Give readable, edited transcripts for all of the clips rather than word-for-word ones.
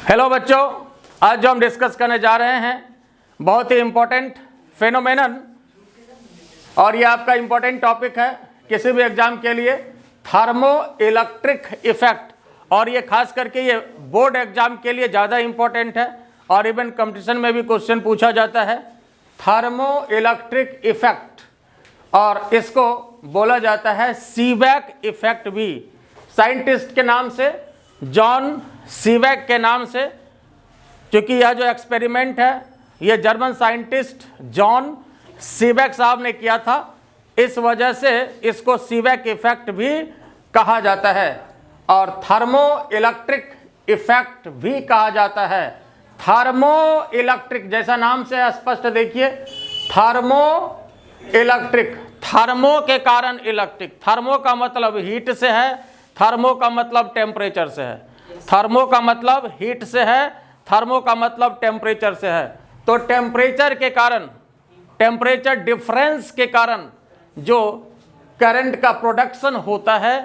Hello बच्चों, आज जो हम डिस्कस करने जा रहे हैं बहुत ही इम्पोर्टेंट फेनोमेनन, और ये आपका इम्पोर्टेंट टॉपिक है किसी भी एग्जाम के लिए, थर्मो इलेक्ट्रिक इफेक्ट। और ये खास करके ये बोर्ड एग्जाम के लिए ज़्यादा इम्पोर्टेंट है और इवन कंपटीशन में भी क्वेश्चन पूछा जाता है, थर्मो इलेक्ट्रिक इफेक्ट। और इसको बोला जाता है सीवैक इफेक्ट भी, साइंटिस्ट के नाम से, जॉन सीवैक के नाम से। क्योंकि यह जो एक्सपेरिमेंट है ये जर्मन साइंटिस्ट जॉन सीवैक साहब ने किया था, इस वजह से इसको सीवैक इफेक्ट भी कहा जाता है और थर्मो इलेक्ट्रिक इफेक्ट भी कहा जाता है। थर्मो इलेक्ट्रिक जैसा नाम से स्पष्ट देखिए, थर्मो इलेक्ट्रिक, थर्मो के कारण इलेक्ट्रिक। थर्मो का मतलब हीट से है, थर्मो का मतलब टेम्परेचर से है, थर्मो का मतलब हीट से है, थर्मो का मतलब टेम्परेचर से है। तो टेम्परेचर के कारण, टेम्परेचर डिफरेंस के कारण जो करंट का प्रोडक्शन होता है,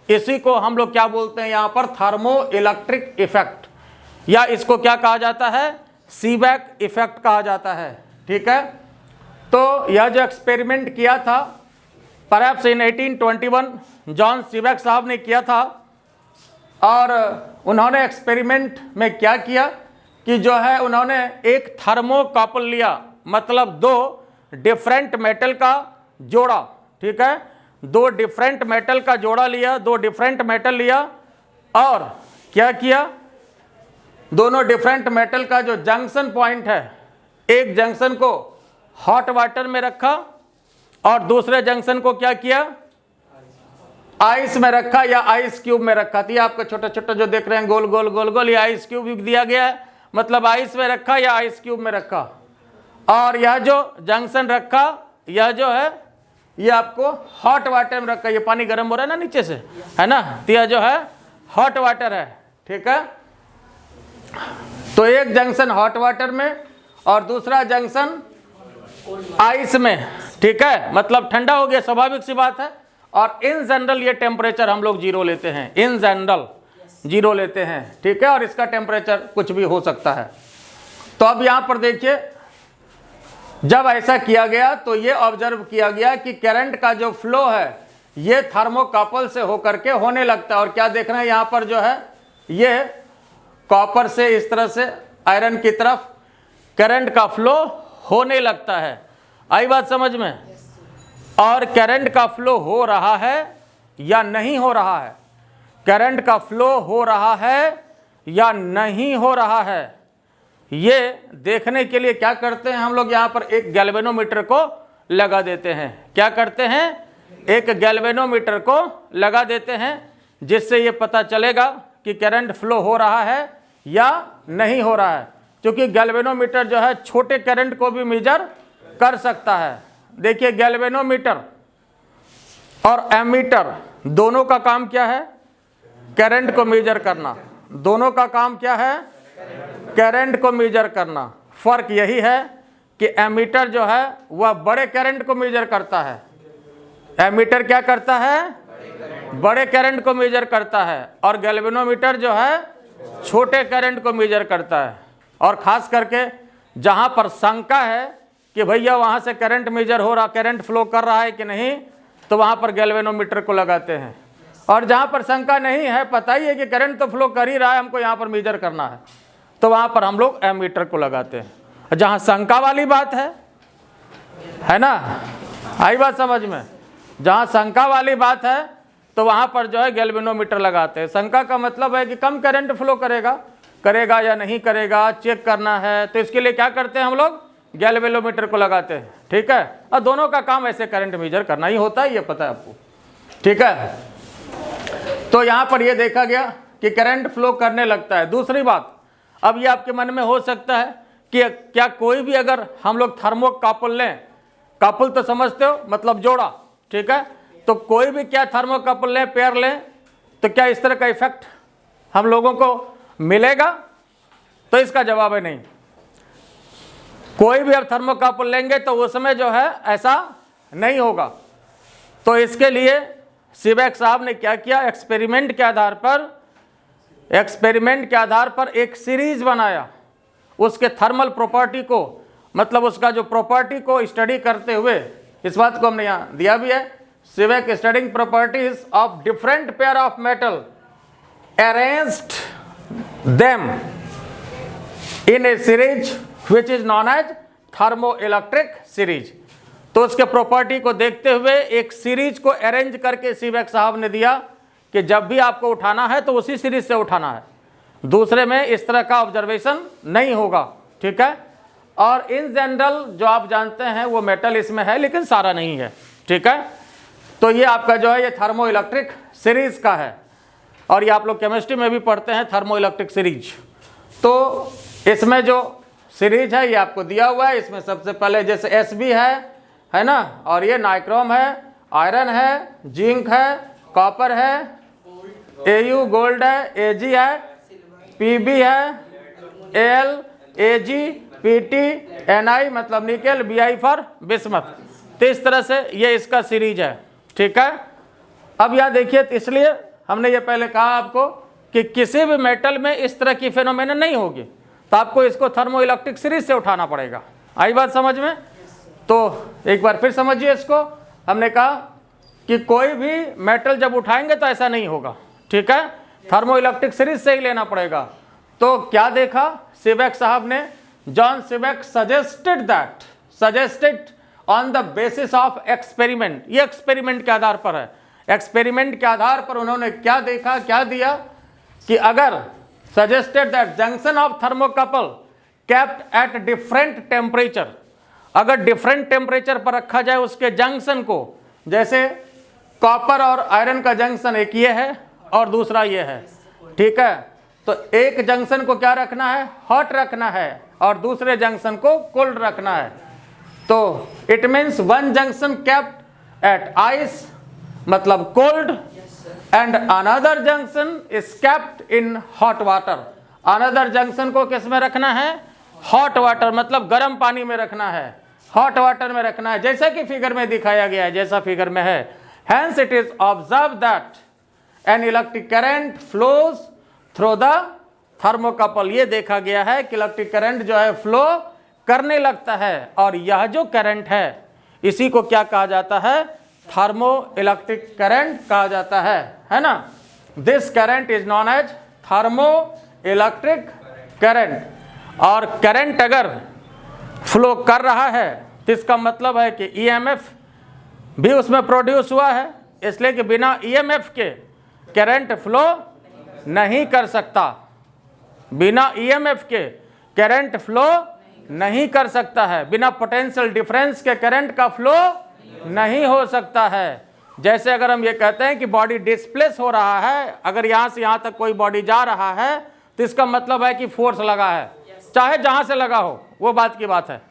इसी को हम लोग क्या बोलते हैं यहाँ पर, थर्मो इलेक्ट्रिक इफेक्ट, या इसको क्या कहा जाता है, सीवैक इफेक्ट कहा जाता है। ठीक है, तो यह जो एक्सपेरिमेंट किया था परहैप्स इन 1821 जॉन सीवैक साहब ने किया था। और उन्होंने एक्सपेरिमेंट में क्या किया कि जो है उन्होंने एक थर्मोकपल लिया, मतलब दो डिफरेंट मेटल का जोड़ा। ठीक है, दो डिफरेंट मेटल का जोड़ा लिया, दो डिफरेंट मेटल लिया और क्या किया, दोनों डिफरेंट मेटल का जो जंक्शन पॉइंट है, एक जंक्शन को हॉट वाटर में रखा और दूसरे जंक्शन को क्या किया, आइस में रखा या आइस क्यूब में रखा। तो ये आपको छोटा छोटा जो देख रहे हैं गोल गोल गोल गोल, ये आइस क्यूब दिया गया है, मतलब आइस में रखा या आइस क्यूब में रखा। और यह जो जंक्शन रखा, यह जो है ये आपको हॉट वाटर में रखा। ये पानी गर्म हो रहा है ना नीचे से, है ना, तो यह जो है हॉट वाटर है। ठीक है, तो एक जंक्शन हॉट वाटर में और दूसरा जंक्शन आइस में। ठीक है, मतलब ठंडा हो गया, स्वाभाविक सी बात है। और इन जनरल ये टेम्परेचर हम लोग जीरो लेते हैं, इन जनरल जीरो लेते हैं। ठीक है, और इसका टेम्परेचर कुछ भी हो सकता है। तो अब यहाँ पर देखिए, जब ऐसा किया गया तो ये ऑब्जर्व किया गया कि करंट का जो फ्लो है ये थर्मोकपल से होकर के होने लगता है। और क्या देख रहे हैं यहाँ पर जो है, ये कॉपर से इस तरह से आयरन की तरफ करंट का फ्लो होने लगता है। आई बात समझ में? और करंट का फ्लो हो रहा है या नहीं हो रहा है, करंट का फ्लो हो रहा है या नहीं हो रहा है, ये देखने के लिए क्या करते हैं हम लोग, यहाँ पर एक गैल्वेनोमीटर को लगा देते हैं। क्या करते हैं, एक गैल्वेनोमीटर को लगा देते हैं, जिससे ये पता चलेगा कि करंट फ्लो हो रहा है या नहीं हो रहा है। क्योंकि गैल्वेनोमीटर जो है छोटे करंट को भी मेजर कर सकता है। देखिए, गैल्वेनोमीटर और एमीटर दोनों का काम क्या है, करंट को मेजर करना। दोनों का काम क्या है, करंट को मेजर करना। फर्क यही है कि एमीटर जो है वह बड़े करंट को मेजर करता है, एमीटर क्या करता है, बड़े करंट को मेजर करता है, और गैल्वेनोमीटर जो है छोटे करंट को मेजर करता है। और खास करके जहाँ पर शंका है कि भैया वहाँ से करंट मेजर हो रहा, करंट फ्लो कर रहा है कि नहीं, तो वहाँ पर गैल्वेनोमीटर को लगाते हैं। और जहाँ पर शंका नहीं है, पता ही है कि करंट तो फ्लो कर ही रहा है, हमको यहाँ पर मेजर करना है, तो वहाँ पर हम लोग एमीटर को लगाते हैं। जहाँ शंका वाली बात है ना, आई बात समझ में, जहाँ शंका वाली बात है तो वहाँ पर जो है गैल्वेनोमीटर लगाते हैं। शंका का मतलब है कि कम करंट फ्लो करेगा या नहीं करेगा, चेक करना है, तो इसके लिए क्या करते हैं हम लोग, गैल्वेनोमीटर को लगाते हैं। ठीक है, और दोनों का काम ऐसे करंट मेजर करना ही होता है, ये पता है आपको। ठीक है, तो यहाँ पर ये देखा गया कि करंट फ्लो करने लगता है। दूसरी बात, अब ये आपके मन में हो सकता है कि क्या कोई भी अगर हम लोग थर्मोकपल लें, कपल तो समझते हो, मतलब जोड़ा। ठीक है, तो कोई भी क्या थर्मोकपल लें, पेयर लें, तो क्या इस तरह का इफेक्ट हम लोगों को मिलेगा? तो इसका जवाब है नहीं। कोई भी अब थर्मोकपल लेंगे तो उसमें जो है ऐसा नहीं होगा। तो इसके लिए सीवैक साहब ने क्या किया, एक्सपेरिमेंट के आधार पर एक्सपेरिमेंट के आधार पर एक सीरीज बनाया, उसके थर्मल प्रॉपर्टी को, मतलब उसका जो प्रॉपर्टी को स्टडी करते हुए, इस बात को हमने यहाँ दिया भी है, Seebeck studying properties of different pair of metal arranged them in a series which is known as thermoelectric series. तो उसके प्रॉपर्टी को देखते हुए एक सीरीज को अरेंज करके सीबेक साहब ने दिया कि जब भी आपको उठाना है तो उसी सीरीज से उठाना है, दूसरे में इस तरह का ऑब्जर्वेशन नहीं होगा, ठीक है। और इन जनरल जो आप जानते हैं वो मेटल इसमें है लेकिन सारा नहीं है, ठीक है। तो ये आपका जो है ये थर्मोइलेक्ट्रिक सीरीज का है, और ये आप लोग केमिस्ट्री में भी पढ़ते हैं थर्मोइलेक्ट्रिक सीरीज। तो इसमें जो सीरीज है ये आपको दिया हुआ है। इसमें सबसे पहले जैसे Sb है ना, और ये नाइक्रोम है, आयरन है, जिंक है, कॉपर है, Au गोल्ड है, Ag है, Pb है, Al, Ag, Pt, Ni मतलब निकेल, Bi फॉर बिस्मथ। तो इस तरह से ये इसका सीरीज है, ठीक है। अब यहाँ देखिए, इसलिए हमने ये पहले कहा आपको कि किसी भी मेटल में इस तरह की फेनोमेनन नहीं होगी, तो आपको इसको थर्मोइलेक्ट्रिक सीरीज से उठाना पड़ेगा। आई बात समझ में? तो एक बार फिर समझिए इसको। हमने कहा कि कोई भी मेटल जब उठाएंगे तो ऐसा नहीं होगा, ठीक है, थर्मोइलेक्ट्रिक सीरीज से ही लेना पड़ेगा। तो क्या देखा सीबेक साहब ने? John Seebeck suggested on the basis of experiment. ये एक्सपेरिमेंट के आधार पर है। एक्सपेरिमेंट के आधार पर उन्होंने क्या देखा, क्या दिया कि अगर suggested that junction of thermocouple kept at different temperature, अगर डिफरेंट टेम्परेचर पर रखा जाए उसके जंक्शन को, जैसे कॉपर और आयरन का जंक्शन एक ये है और दूसरा ये है, ठीक है। तो एक जंक्शन को क्या रखना है? हॉट रखना है, और दूसरे जंक्शन को कोल्ड रखना है। तो it means one junction kept at ice मतलब cold, and another junction is kept in hot water. Another junction को किस में रखना है? हॉट वाटर मतलब गर्म पानी में रखना है, हॉट वाटर में रखना है, जैसा कि फिगर में दिखाया गया है, जैसा फिगर में है। Hence it is observe that an electric current flows through the thermocouple. ये देखा गया है कि इलेक्ट्रिक करंट जो है फ्लो करने लगता है, और यह जो करंट है इसी को क्या कहा जाता है? थर्मोइलेक्ट्रिक करंट कहा जाता है ना। This current is known as thermoelectric current. और करंट अगर फ्लो कर रहा है तो इसका मतलब है कि ईएमएफ भी उसमें प्रोड्यूस हुआ है, इसलिए कि बिना ईएमएफ के करंट फ्लो नहीं कर सकता। बिना ईएमएफ के करंट फ्लो नहीं कर सकता है। बिना पोटेंशियल डिफरेंस के करंट का फ्लो नहीं हो सकता है। जैसे अगर हम ये कहते हैं कि बॉडी डिस्प्लेस हो रहा है, अगर यहाँ से यहाँ तक कोई बॉडी जा रहा है तो इसका मतलब है कि फोर्स लगा है, चाहे जहाँ से लगा हो, वो बात की बात है।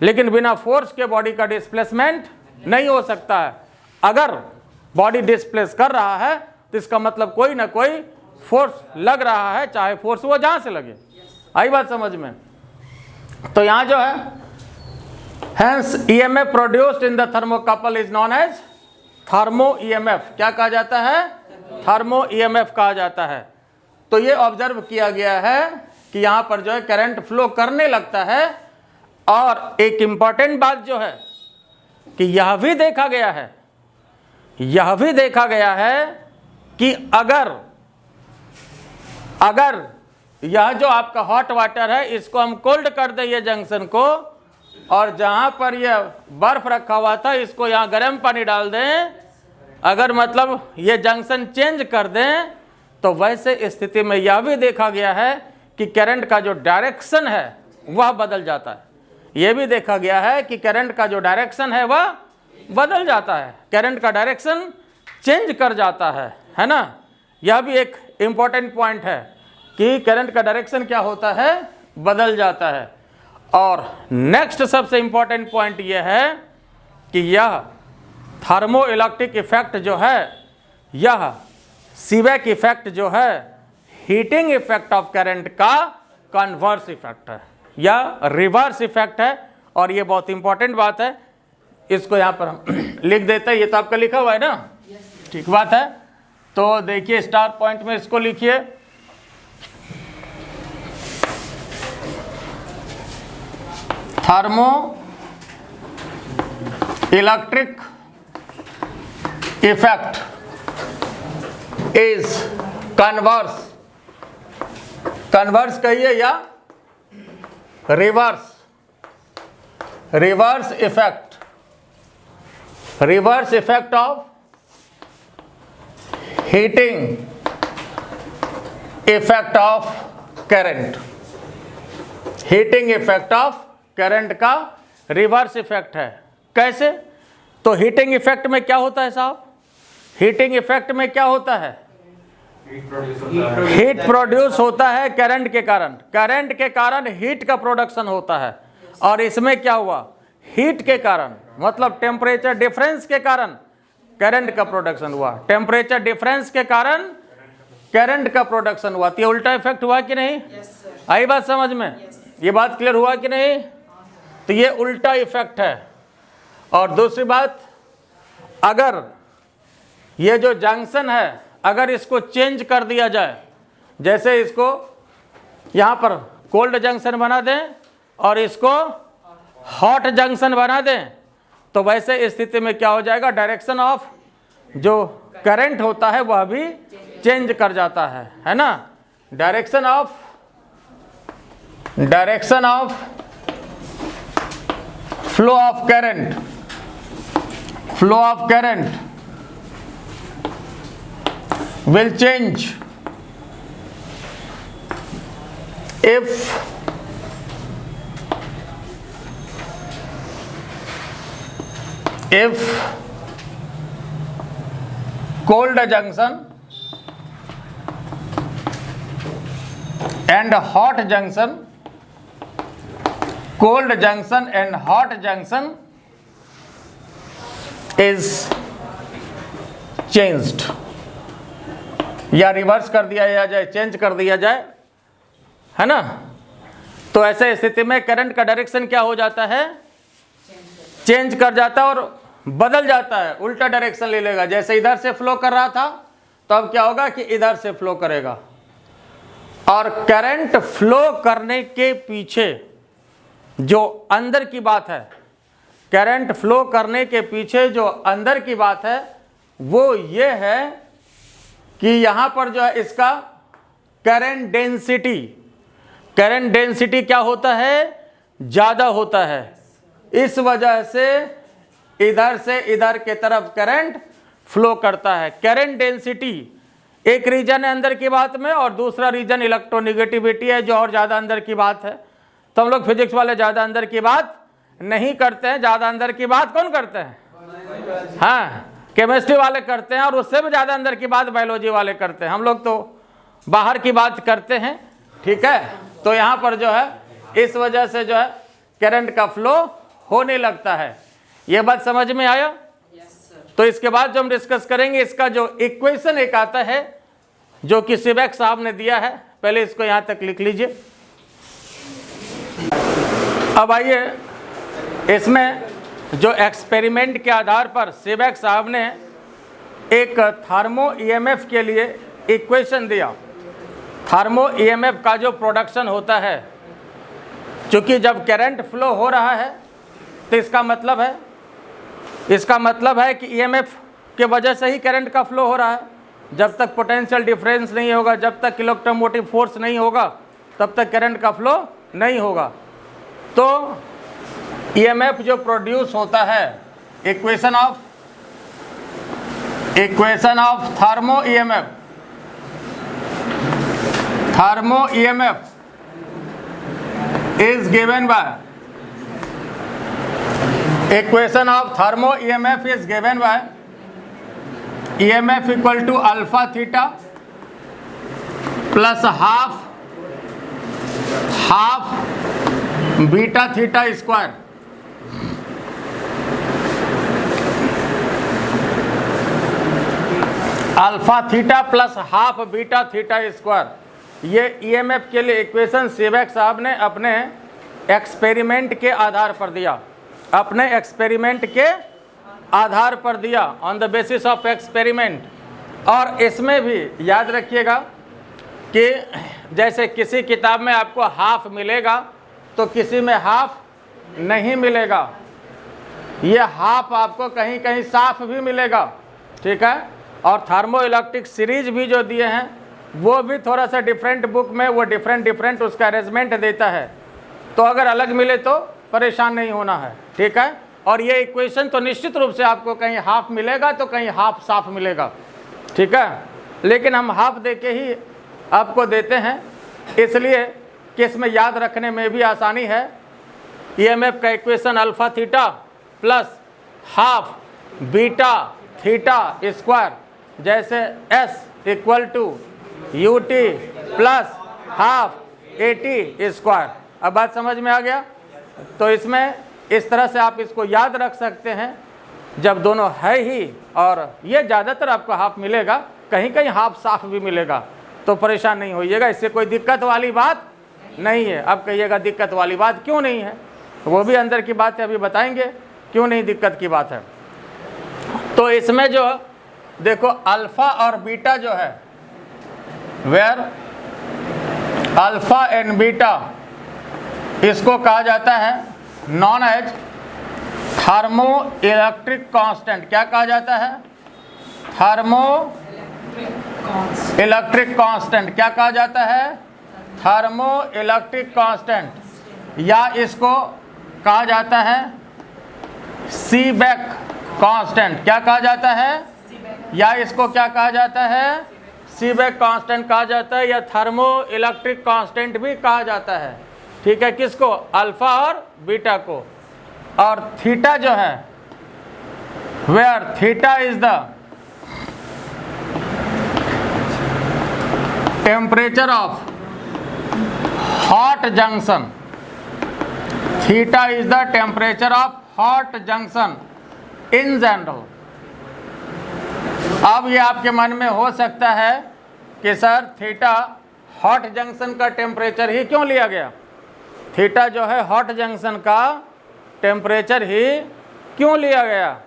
लेकिन बिना फोर्स के बॉडी का डिस्प्लेसमेंट नहीं हो सकता है। अगर बॉडी डिस्प्लेस कर रहा है तो इसका मतलब कोई ना कोई फोर्स लग रहा है, चाहे फोर्स वो जहाँ से लगे। आई बात समझ में? तो यहाँ जो है Hence EMF produced in the thermocouple is known as thermo EMF। क्या कहा जाता है? थर्मो EMF कहा जाता है। तो ये ऑब्जर्व किया गया है कि यहाँ पर जो है करंट फ्लो करने लगता है। और एक इंपॉर्टेंट बात जो है कि यह भी देखा गया है कि अगर यह जो आपका हॉट वाटर है इसको हम कोल्ड कर दें ये जंक्शन को, और जहाँ पर यह बर्फ रखा हुआ था इसको यहाँ गर्म पानी डाल दें, अगर मतलब ये जंक्शन चेंज कर दें, तो वैसे स्थिति में यह भी देखा गया है कि करंट का जो डायरेक्शन है वह बदल जाता है। यह भी देखा गया है कि करंट का जो डायरेक्शन है वह बदल जाता है, करंट का डायरेक्शन चेंज कर जाता है ना। यह भी एक इम्पॉर्टेंट पॉइंट है कि करंट का डायरेक्शन क्या होता है? बदल जाता है। और नेक्स्ट सबसे इंपॉर्टेंट पॉइंट यह है कि यह थर्मोइलेक्ट्रिक इफेक्ट जो है, यह सीबेक इफेक्ट जो है हीटिंग इफेक्ट ऑफ करंट का कन्वर्स इफेक्ट है या रिवर्स इफेक्ट है। और ये बहुत इंपॉर्टेंट बात है, इसको यहाँ पर हम लिख देते हैं। ये तो आपका लिखा हुआ है ना, ठीक बात है। तो देखिए स्टार पॉइंट में इसको लिखिए thermo electric effect is converse, converse कहिए या reverse, reverse effect, reverse effect of heating effect of current, heating effect of current का रिवर्स इफेक्ट है। कैसे? तो हीटिंग इफेक्ट में क्या होता है साहब? हीटिंग इफेक्ट में क्या होता है? हीट प्रोड्यूस होता है करंट के कारण, करंट के कारण हीट का प्रोडक्शन होता है। और इसमें क्या हुआ? हीट के कारण, मतलब टेम्परेचर डिफरेंस के कारण करंट का प्रोडक्शन हुआ, टेम्परेचर डिफरेंस के कारण करंट का प्रोडक्शन हुआ। तो ये उल्टा इफेक्ट हुआ कि नहीं? आई बात समझ में? ये बात क्लियर हुआ कि नहीं? तो ये उल्टा इफेक्ट है। और दूसरी बात, अगर ये जो जंक्शन है अगर इसको चेंज कर दिया जाए, जैसे इसको यहाँ पर कोल्ड जंक्शन बना दें और इसको हॉट जंक्शन बना दें, तो वैसे स्थिति में क्या हो जाएगा? डायरेक्शन ऑफ जो करंट होता है वह भी चेंज कर जाता है ना? Direction of flow of current, flow of current will change if cold junction and hot junction, cold junction and hot junction is changed, या रिवर्स कर दिया जाए, चेंज कर दिया जाए, है ना? तो ऐसे स्थिति में करंट का डायरेक्शन क्या हो जाता है? चेंज कर जाता है और बदल जाता है, उल्टा डायरेक्शन ले लेगा। जैसे इधर से फ्लो कर रहा था तो अब क्या होगा कि इधर से फ्लो करेगा। और करंट फ्लो करने के पीछे जो अंदर की बात है, करंट फ्लो करने के पीछे जो अंदर की बात है वो ये है कि यहाँ पर जो है इसका करंट डेंसिटी क्या होता है? ज़्यादा होता है। इस वजह से इधर के तरफ करंट फ्लो करता है। करंट डेंसिटी एक रीजन है अंदर की बात में, और दूसरा रीजन इलेक्ट्रोनिगेटिविटी है जो और ज़्यादा अंदर की बात है। तो हम लोग फिजिक्स वाले ज़्यादा अंदर की बात नहीं करते हैं, ज़्यादा अंदर की बात कौन करते हैं? हाँ, केमिस्ट्री वाले करते हैं, और उससे भी ज़्यादा अंदर की बात बायोलॉजी वाले करते हैं। हम लोग तो बाहर की बात करते हैं, ठीक है? तो यहाँ पर जो है इस वजह से जो है करंट का फ्लो होने लगता है। ये बात समझ में आया? तो इसके बाद जो हम डिस्कस करेंगे, इसका जो इक्वेशन एक आता है जो कि सीबेक साहब ने दिया है, पहले इसको यहाँ तक लिख लीजिए। अब आइए, इसमें जो एक्सपेरिमेंट के आधार पर सीबेक साहब ने एक थर्मो ईएमएफ के लिए इक्वेशन दिया। थर्मो ईएमएफ का जो प्रोडक्शन होता है, चूँकि जब करंट फ्लो हो रहा है तो इसका मतलब है कि ईएमएफ के वजह से ही करंट का फ्लो हो रहा है। जब तक पोटेंशियल डिफरेंस नहीं होगा, जब तक इलेक्ट्रोमोटिव फोर्स नहीं होगा, तब तक करंट का फ्लो नहीं होगा। तो ईएमएफ जो प्रोड्यूस होता है, equation of thermo EMF is given by equation of thermo EMF is given by EMF equal to alpha theta plus half beta theta square। Alpha theta plus half beta theta square, ये EMF के लिए equation Seebeck साहब ने अपने experiment के आधार पर दिया, on the basis of experiment. और इसमें भी याद रखिएगा कि जैसे किसी किताब में आपको हाफ मिलेगा तो किसी में हाफ नहीं मिलेगा, ये हाफ आपको कहीं कहीं साफ भी मिलेगा, ठीक है। और थर्मो इलेक्ट्रिक सीरीज भी जो दिए हैं वो भी थोड़ा सा डिफरेंट बुक में वो डिफरेंट उसका अरेंजमेंट देता है, तो अगर अलग मिले तो परेशान नहीं होना है, ठीक है। और ये इक्वेशन तो निश्चित रूप से आपको कहीं हाफ मिलेगा तो कहीं हाफ साफ मिलेगा, ठीक है। लेकिन हम हाफ दे के ही आपको देते हैं, इसलिए कि इसमें याद रखने में भी आसानी है। ईएमएफ का equation alpha theta plus half beta theta square, जैसे S equal to U T plus half A T square. अब बात समझ में आ गया? तो इसमें इस तरह से आप इसको याद रख सकते हैं जब दोनों है ही, और ये ज़्यादातर आपको हाफ मिलेगा, कहीं कहीं हाफ साफ भी मिलेगा, तो परेशान नहीं होइएगा, इससे कोई दिक्कत वाली बात नहीं है। अब कहिएगा दिक्कत वाली बात क्यों नहीं है, वो भी अंदर की बात है, अभी बताएंगे क्यों नहीं दिक्कत की बात है। तो इसमें जो देखो अल्फा और बीटा जो है, वेयर अल्फा एंड बीटा, इसको कहा जाता है known as thermo electric constant. क्या कहा जाता है? Thermo electric constant. क्या कहा जाता है? थर्मो इलेक्ट्रिक कांस्टेंट, या इसको कहा जाता है सीबेक कांस्टेंट। क्या कहा जाता है? या इसको क्या कहा जाता है? सीबेक कांस्टेंट कहा जाता है, या थर्मो इलेक्ट्रिक कांस्टेंट भी कहा जाता है, ठीक है। किसको? अल्फा और बीटा को। और थीटा जो है, where theta is the temperature of hot junction, theta is the temperature of hot junction in general. अब ये आपके मन में हो सकता है कि सर थीटा हॉट जंक्शन का टेम्परेचर ही क्यों लिया गया? थीटा जो है हॉट जंक्शन का टेम्परेचर ही क्यों लिया गया,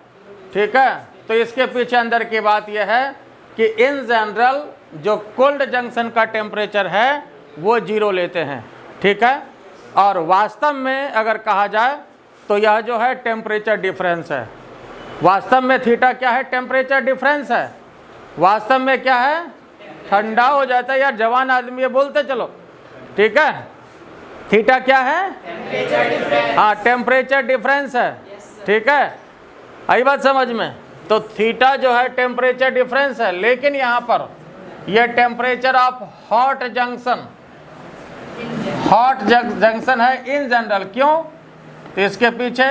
ठीक है। तो इसके पीछे अंदर की बात यह है कि इन जनरल जो कोल्ड जंक्शन का टेम्परेचर है वो 0 लेते हैं, ठीक है। और वास्तव में अगर कहा जाए तो यह जो है टेम्परेचर डिफरेंस है। वास्तव में थीटा क्या है? टेम्परेचर डिफरेंस है। वास्तव में क्या है? ठंडा हो जाता है। यार जवान आदमी ये बोलते चलो, ठीक है। थीटा क्या है? हाँ, टेम्परेचर डिफरेंस है, ठीक है। आई बात समझ में? तो थीटा जो है टेम्परेचर डिफरेंस है, लेकिन यहाँ पर यह temperature of hot junction, hot junction है इन जनरल। क्यों? तो इसके पीछे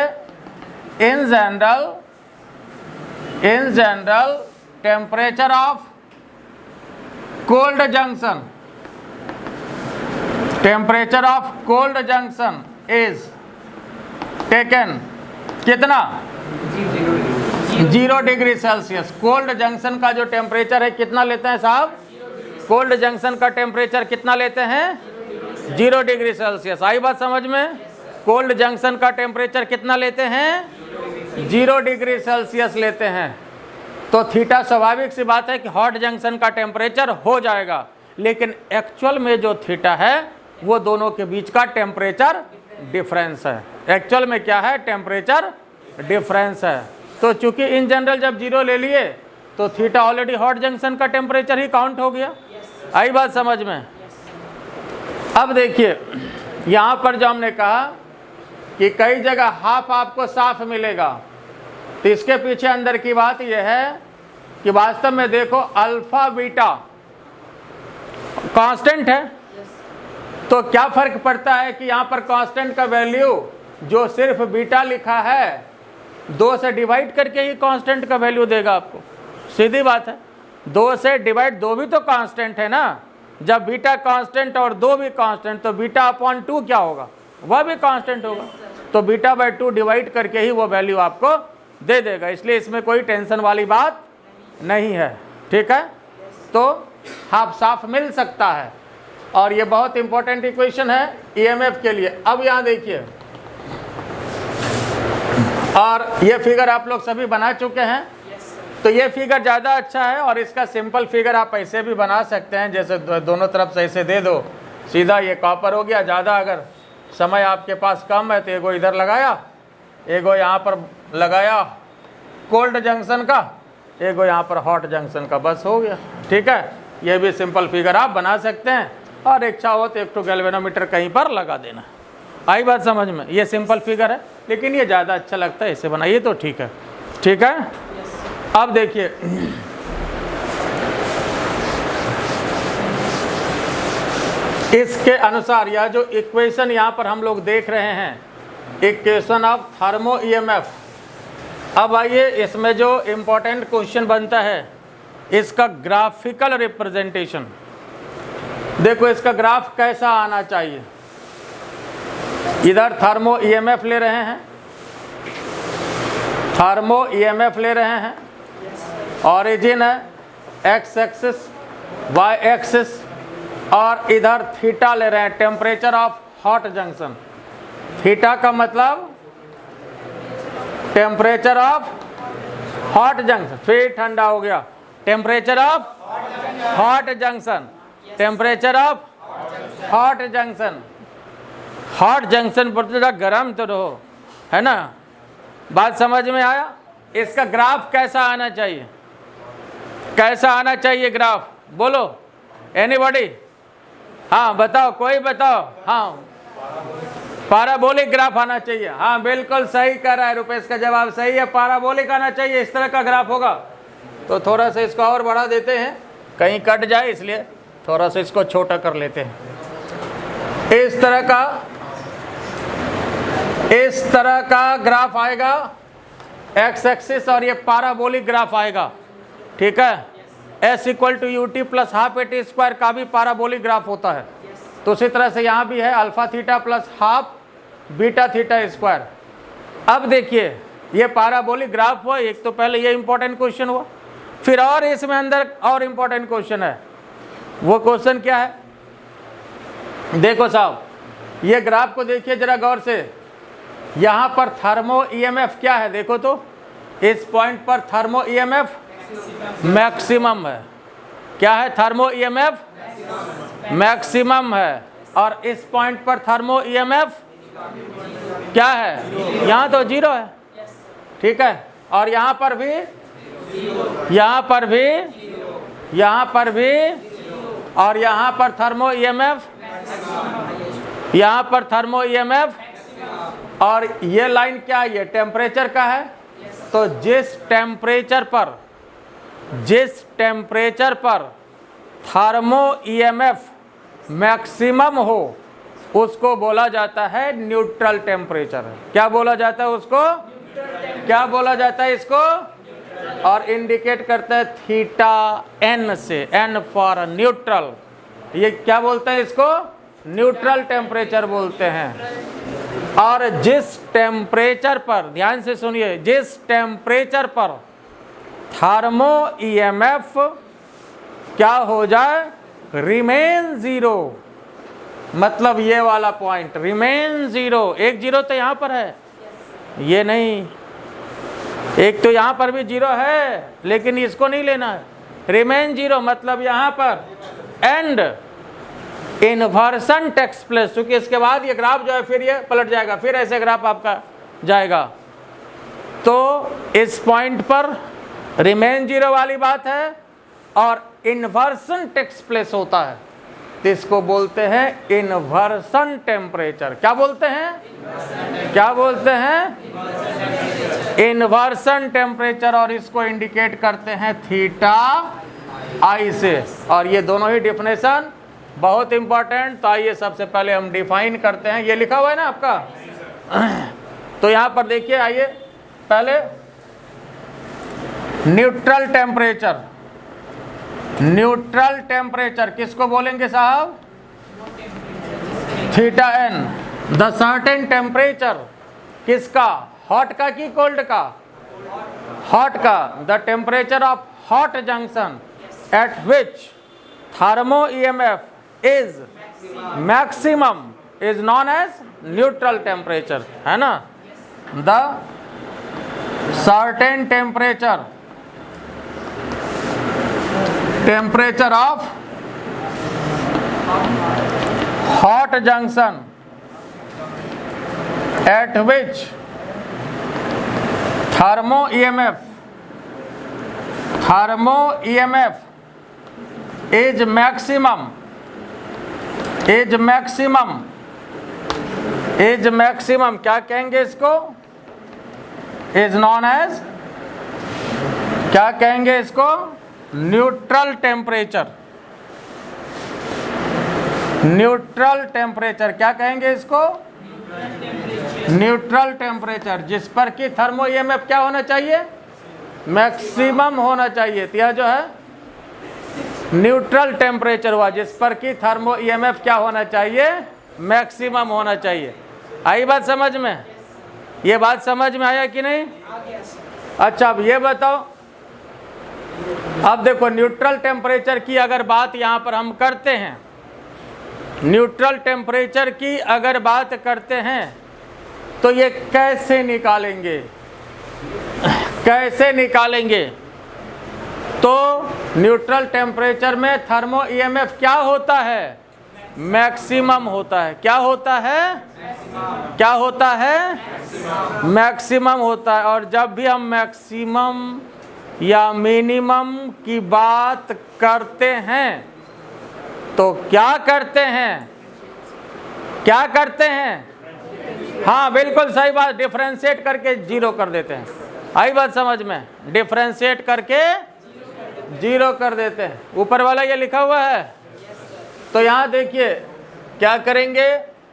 in general temperature of cold junction, temperature of cold junction is taken कितना? 0 डिग्री सेल्सियस। कोल्ड जंक्शन का जो टेम्परेचर है कितना लेते हैं साहब? कोल्ड जंक्शन का टेम्परेचर कितना लेते हैं? 0 डिग्री सेल्सियस। आई बात समझ में? कोल्ड जंक्शन का टेम्परेचर कितना लेते हैं? 0 डिग्री सेल्सियस लेते हैं। तो थीटा स्वाभाविक सी बात है कि हॉट जंक्शन का टेम्परेचर हो जाएगा, लेकिन एक्चुअल में जो थीटा है वो दोनों के बीच का टेम्परेचर डिफरेंस है। एक्चुअल में क्या है? टेम्परेचर डिफरेंस है। तो चूंकि इन जनरल जब 0 ले लिए तो थीटा ऑलरेडी हॉट जंक्शन का टेम्परेचर ही काउंट हो गया। आई बात समझ में? अब देखिए यहाँ पर जो हमने कहा कि कई जगह हाफ आपको साफ मिलेगा, तो इसके पीछे अंदर की बात यह है कि वास्तव में देखो अल्फा बीटा कांस्टेंट है, तो क्या फर्क पड़ता है कि यहाँ पर कांस्टेंट का वैल्यू जो सिर्फ बीटा लिखा है 2 से डिवाइड करके ही कांस्टेंट का वैल्यू देगा आपको। सीधी बात है, 2 से डिवाइड, 2 भी तो कांस्टेंट है ना। जब बीटा कांस्टेंट और 2 भी कांस्टेंट, तो बीटा अपॉन 2 क्या होगा? वह भी कांस्टेंट होगा। तो बीटा बाय 2 डिवाइड करके ही वो वैल्यू आपको दे देगा, इसलिए इसमें कोई टेंशन वाली बात नहीं है, ठीक है। तो हाफ साफ मिल सकता है, और ये बहुत इंपॉर्टेंट इक्वेशन है ईएमएफ के लिए। अब यहाँ देखिए, और ये फिगर आप लोग सभी बना चुके हैं, तो ये फिगर ज़्यादा अच्छा है, और इसका सिंपल फिगर आप ऐसे भी बना सकते हैं, जैसे दोनों तरफ से ऐसे दे दो, सीधा ये कॉपर हो गया। ज़्यादा अगर समय आपके पास कम है तो एगो इधर लगाया, एगो यहाँ पर लगाया कोल्ड जंक्शन का, एगो यहाँ पर हॉट जंक्शन का, बस हो गया। ठीक है, ये भी सिंपल फिगर आप बना सकते हैं, और इच्छा हो तो एक तो गैल्वेनोमीटर कहीं पर लगा देना। आई बात समझ में? ये सिंपल फिगर है, लेकिन ये ज़्यादा अच्छा लगता है, इसे बनाइए तो ठीक है। ठीक है, अब देखिए इसके अनुसार यह जो इक्वेशन यहाँ पर हम लोग देख रहे हैं, इक्वेशन ऑफ थर्मो ईएमएफ। अब आइए इसमें जो इम्पोर्टेंट क्वेश्चन बनता है इसका ग्राफिकल रिप्रेजेंटेशन। देखो इसका ग्राफ कैसा आना चाहिए। इधर थर्मो ईएमएफ ले रहे हैं, थर्मो ईएमएफ ले रहे हैं, ऑरिजिन है एक्स एक्सिस वाई एक्सिस, और इधर थीटा ले रहे हैं, temperature of hot junction. Theta का मतलब टेम्परेचर ऑफ हॉट जंक्शन, फिर ठंडा हो गया, temperature of hot junction, temperature of hot junction. Hot junction पर तो गर्म तो रहो, है ना? बात समझ में आया? इसका ग्राफ कैसा आना चाहिए? कैसा आना चाहिए ग्राफ? बोलो एनीबॉडी? हाँ बताओ, कोई बताओ। हाँ, पैराबोलिक ग्राफ आना चाहिए। हाँ बिल्कुल सही कह रहा है रुपेश, का जवाब सही है, पैराबोलिक आना चाहिए। इस तरह का ग्राफ होगा तो थोड़ा सा इसको और बढ़ा देते हैं, कहीं कट जाए इसलिए थोड़ा सा इसको छोटा कर लेते हैं। इस तरह का ग्राफ आएगा एक्स एक्सिस, और ये पैराबोलिक ग्राफ आएगा। ठीक है, S equal to U T plus half A T square का भी पैराबोलिक ग्राफ होता है। तो उसी तरह से यहाँ भी है alpha theta plus half beta theta square. अब देखिए ये पैराबोलिक ग्राफ हुआ एक, तो पहले ये इंपॉर्टेंट क्वेश्चन हुआ, फिर और इसमें अंदर और इंपॉर्टेंट क्वेश्चन है। वो क्वेश्चन क्या है? देखो साहब, ये ग्राफ को देखिए जरा गौर से। यहाँ पर थर्मो ईएमएफ क्या है? देखो तो, इस पॉइंट पर थर्मो ईएमएफ मैक्सिमम है। क्या है? थर्मो ईएमएफ मैक्सिमम है। और इस पॉइंट पर थर्मो ईएमएफ क्या है? यहाँ तो जीरो है। ठीक है, और यहाँ पर भी, यहाँ पर भी, यहाँ पर भी, और यहाँ पर थर्मो ईएमएफ, यहाँ पर थर्मो ईएमएफ, और ये लाइन क्या है? ये टेम्परेचर का है। तो जिस टेम्परेचर पर थर्मो ईएमएफ मैक्सिमम हो उसको बोला जाता है न्यूट्रल टेम्परेचर। क्या बोला जाता है उसको? क्या बोला जाता है इसको? और इंडिकेट करता है थीटा एन से, एन फॉर न्यूट्रल। ये क्या बोलते हैं इसको? न्यूट्रल टेम्परेचर बोलते हैं। और जिस टेम्परेचर पर, ध्यान से सुनिए, जिस टेम्परेचर पर थर्मो ईएमएफ क्या हो जाए? रिमेन जीरो, मतलब ये वाला पॉइंट रिमेन जीरो। एक जीरो तो यहाँ पर है, ये नहीं, एक तो यहाँ पर भी जीरो है लेकिन इसको नहीं लेना है। रिमेन जीरो मतलब यहाँ पर एंड इन्वर्सन टेक्स प्लेस, क्योंकि इसके बाद ये ग्राफ जो है फिर ये पलट जाएगा, फिर ऐसे ग्राफ आपका जाएगा। तो इस पॉइंट पर रिमेन जीरो वाली बात है और इन्वर्सन टेक्स प्लेस होता है, तो इसको बोलते हैं इन्वर्सन टेम्परेचर। क्या बोलते हैं? क्या बोलते हैं? Inversion temperature. और इसको इंडिकेट करते हैं थीटा आई से। और ये दोनों ही डिफिनेशन बहुत इंपॉर्टेंट। तो आइए सबसे पहले हम डिफाइन करते हैं। ये लिखा हुआ है ना आपका, तो यहाँ पर देखिए, आइए पहले न्यूट्रल टेम्परेचर। न्यूट्रल टेम्परेचर किसको बोलेंगे साहब? Theta n, the certain temperature. किसका? हॉट का कि कोल्ड का? हॉट का। The temperature of hot junction at which thermo EMF is maximum is known as neutral temperature, है ना? The certain temperature, temperature of hot junction at which thermo EMF is maximum क्या कहेंगे इसको, is known as, क्या कहेंगे इसको, neutral temperature. क्या कहेंगे इसको, न्यूट्रल टेम्परेचर, जिस पर कि थर्मो ईएमएफ क्या होना चाहिए, मैक्सिमम होना चाहिए। तो यह जो है न्यूट्रल टेम्परेचर हुआ जिस पर कि थर्मो ईएमएफ क्या होना चाहिए, मैक्सिमम होना चाहिए। आई बात समझ में, ये बात समझ में आया कि नहीं? अच्छा, अब ये बताओ, अब देखो न्यूट्रल टेम्परेचर की अगर बात यहाँ पर हम करते हैं, न्यूट्रल टेम्परेचर की अगर बात करते हैं तो ये कैसे निकालेंगे, तो न्यूट्रल टेम्परेचर में थर्मो ईएमएफ क्या होता है, मैक्सिमम होता है। क्या होता है, मैक्सिमम होता है। और जब भी हम मैक्सिमम या मिनिमम की बात करते हैं तो क्या करते हैं, हाँ बिल्कुल सही बात, डिफरेंशिएट करके जीरो कर देते हैं। आई बात समझ में, डिफरेंशिएट करके जीरो कर देते हैं। ऊपर वाला ये लिखा हुआ है, तो यहाँ देखिए क्या करेंगे,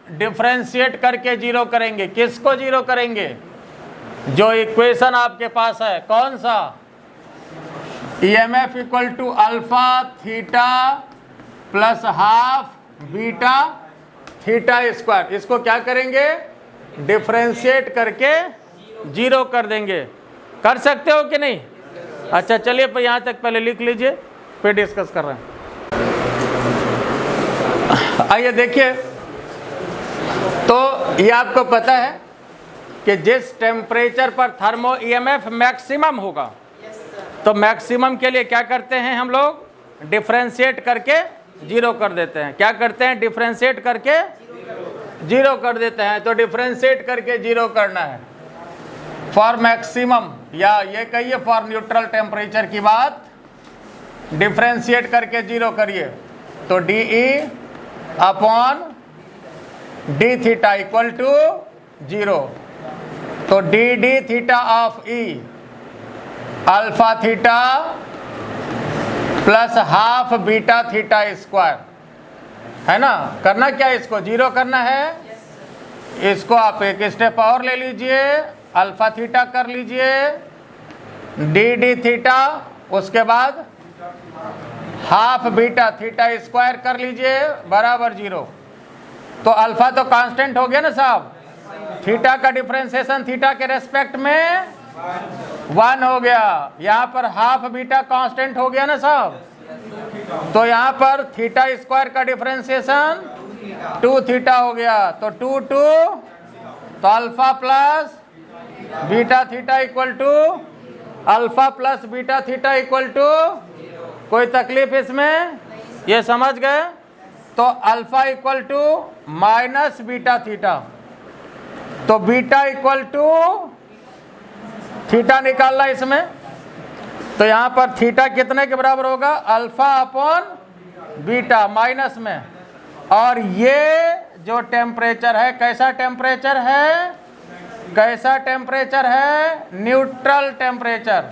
डिफरेंशिएट करके जीरो करेंगे। किसको जीरो करेंगे, जो इक्वेशन आपके पास है, कौन सा, EMF equal to alpha theta plus half beta theta square, इसको क्या करेंगे, डिफरेंशिएट करके जीरो कर देंगे। कर सकते हो कि नहीं? अच्छा चलिए पर यहाँ तक पहले लिख लीजिए, फिर डिस्कस कर रहे हैं। आइए देखिए, तो ये आपको पता है कि जिस टेम्परेचर पर थर्मो ईएमएफ मैक्सिमम होगा, तो मैक्सिमम के लिए क्या करते हैं हम लोग, डिफरेंशिएट करके जीरो कर देते हैं। क्या करते हैं, डिफरेंशिएट करके जीरो कर देते हैं। तो डिफरेंशिएट करके जीरो करना है फॉर मैक्सिमम, या ये कहिए फॉर न्यूट्रल टेम्परेचर की बात, डिफरेंशिएट करके जीरो करिए। तो DE upon D theta equal to zero. तो D theta of E alpha theta plus half beta theta square, है ना। करना क्या, इसको जीरो करना है। इसको आप एक स्टेप और ले लीजिए, अल्फा थीटा कर लीजिए, डी थीटा, उसके बाद हाफ बीटा थीटा स्क्वायर कर लीजिए बराबर जीरो। तो अल्फा तो कांस्टेंट हो गया ना साहब, थीटा का डिफरेंशिएशन थीटा के रेस्पेक्ट में 1 हो गया। यहाँ पर हाफ बीटा कांस्टेंट हो गया ना साहब, तो यहाँ पर थीटा स्क्वायर का डिफरेंशिएशन 2 थीटा हो गया। तो 2 तो alpha plus beta theta equal to alpha plus beta theta equal to, कोई तकलीफ इसमें, ये समझ गए। तो alpha equal to minus beta theta, तो बीटा इक्वल टू थीटा निकालना इसमें। तो यहाँ पर थीटा कितने के बराबर होगा, अल्फा अपॉन बीटा माइनस में। और ये जो टेम्परेचर है, कैसा टेम्परेचर है, न्यूट्रल टेम्परेचर।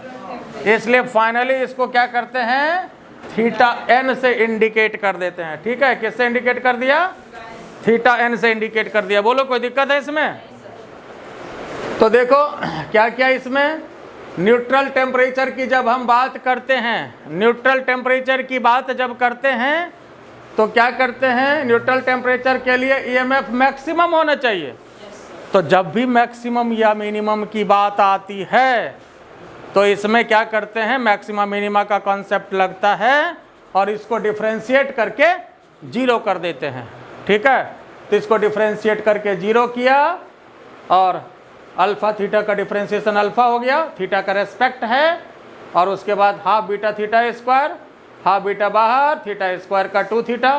इसलिए फाइनली इसको क्या करते हैं, थीटा n से इंडिकेट कर देते हैं। ठीक है, किससे इंडिकेट कर दिया, थीटा n से इंडिकेट कर दिया। बोलो कोई दिक्कत है इसमें? तो देखो क्या क्या इसमें, न्यूट्रल टेम्परेचर की जब हम बात करते हैं, न्यूट्रल टेम्परेचर की बात जब करते हैं तो क्या करते हैं, न्यूट्रल टेम्परेचर के लिए ईएमएफ मैक्सिमम होना चाहिए। तो जब भी मैक्सिमम या मिनिमम की बात आती है तो इसमें क्या करते हैं, मैक्सिमम मिनिमा का कॉन्सेप्ट लगता है और इसको डिफरेंशिएट करके जीरो कर देते हैं। ठीक है, तो इसको डिफरेंशिएट करके जीरो किया और अल्फा थीटा का डिफरेंशिएशन अल्फा हो गया, थीटा का रेस्पेक्ट है, और उसके बाद half beta theta square, half beta बाहर, थीटा स्क्वायर का 2 थीटा,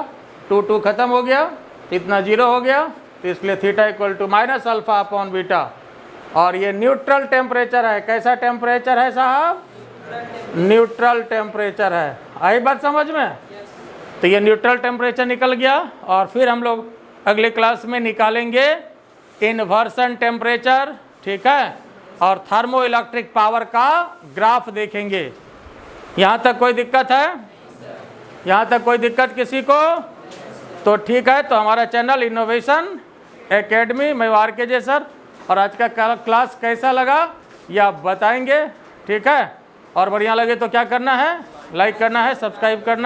2 खत्म हो गया, इतना जीरो हो गया। इसलिए theta equal to minus alpha upon beta. और ये न्यूट्रल टेम्परेचर है। कैसा टेम्परेचर है साहब? न्यूट्रल टेम्परेचर है। आई बात समझ में? तो ये न्यूट्रल टेम्परेचर निकल गया। और फिर हम लोग अगले क्लास में निकालेंगे इन्वर्सन टेम्परेचर, ठीक है, और थर्मो इलेक्ट्रिक पावर का ग्राफ देखेंगे। यहाँ तक कोई दिक्कत है? यहाँ तक कोई दिक्कत किसी को? तो ठीक है, तो हमारा चैनल इनोवेशन एकेडमी, मैं RKJ सर। और आज का क्लास कैसा लगा ये आप बताएंगे, ठीक है। और बढ़िया लगे तो क्या करना है? लाइक करना है, सब्सक्राइब करना है।